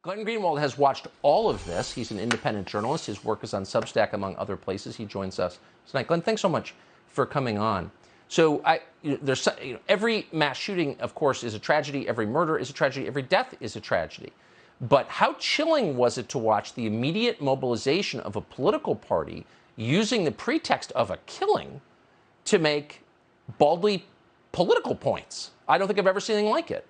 Glenn Greenwald has watched all of this. He's an independent journalist. His work is on Substack, among other places. He joins us tonight. Glenn, thanks so much for coming on. So every mass shooting, of course, is a tragedy. Every murder is a tragedy. Every death is a tragedy. But how chilling was it to watch the immediate mobilization of a political party using the pretext of a killing to make baldly political points? I don't think I've ever seen anything like it.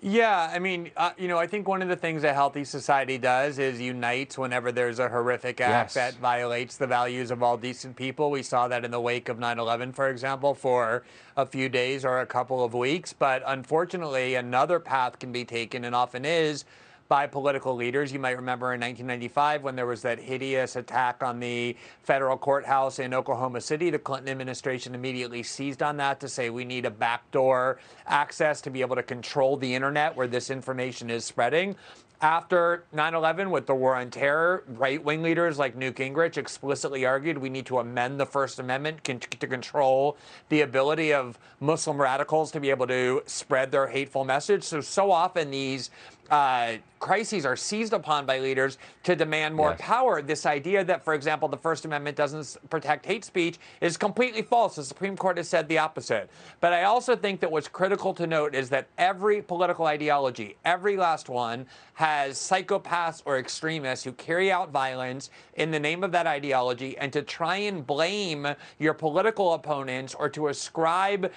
Yeah, I mean, I think one of the things a healthy society does is unites whenever there's a horrific act that violates the values of all decent people. We saw that in the wake of 9/11, for example, for a few days or a couple of weeks. But unfortunately, another path can be taken, and often is, by political leaders. You might remember in 1995 when there was that hideous attack on the federal courthouse in Oklahoma City. The Clinton administration immediately seized on that to say we need a backdoor access to be able to control the internet where this information is spreading. After 9/11, with the war on terror, right-wing leaders like Newt Gingrich explicitly argued we need to amend the First Amendment to control the ability of Muslim radicals to be able to spread their hateful message. So often these crises are seized upon by leaders to demand more power. This idea that, for example, the First Amendment doesn't protect hate speech is completely false. The Supreme Court has said the opposite. But I also think that what's critical to note is that every political ideology, every last one, has psychopaths or extremists who carry out violence in the name of that ideology, and to try and blame your political opponents or to ascribe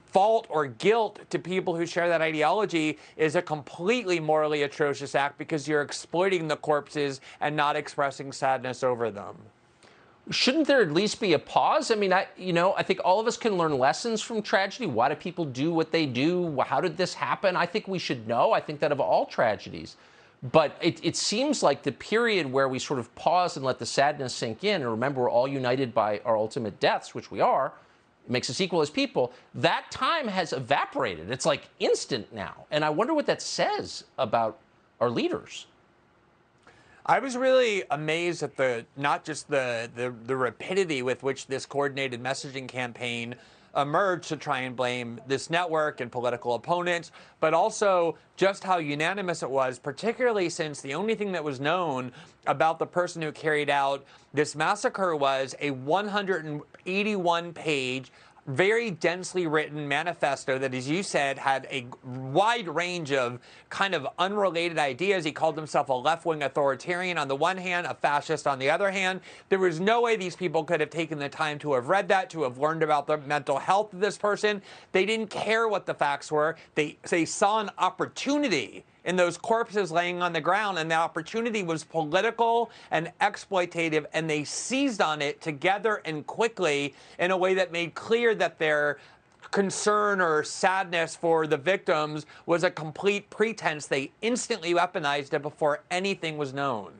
fault or guilt to people who share that ideology is a completely morally atrocious act, because you're exploiting the corpses and not expressing sadness over them. Shouldn't there at least be a pause? I mean, I think all of us can learn lessons from tragedy. Why do people do what they do? How did this happen? I think we should know. I think that of all tragedies. But it seems like the period where we sort of pause and let the sadness sink in, and remember we're all united by our ultimate deaths, which we are, makes us equal as people, that time has evaporated. It's like instant now. And I wonder what that says about our leaders. I was really amazed at not just the rapidity with which this coordinated messaging campaign emerged to try and blame this network and political opponents, but also just how unanimous it was, particularly since the only thing that was known about the person who carried out this massacre was a 181-page, very densely written manifesto that, as you said, had a wide range of kind of unrelated ideas. He called himself a left-wing authoritarian on the one hand, a fascist on the other hand. There was no way these people could have taken the time to have read that, to have learned about the mental health of this person. They didn't care what the facts were. They saw an opportunity in those corpses laying on the ground, and the opportunity was political and exploitative, and they seized on it together and quickly in a way that made clear that their concern or sadness for the victims was a complete pretense. They instantly weaponized it before anything was known.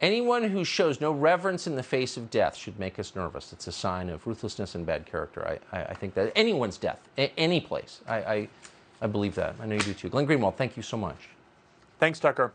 Anyone who shows no reverence in the face of death should make us nervous. It's a sign of ruthlessness and bad character. I think that anyone's death, any place, I believe that. I know you do too. Glenn Greenwald, thank you so much. Thanks, Tucker.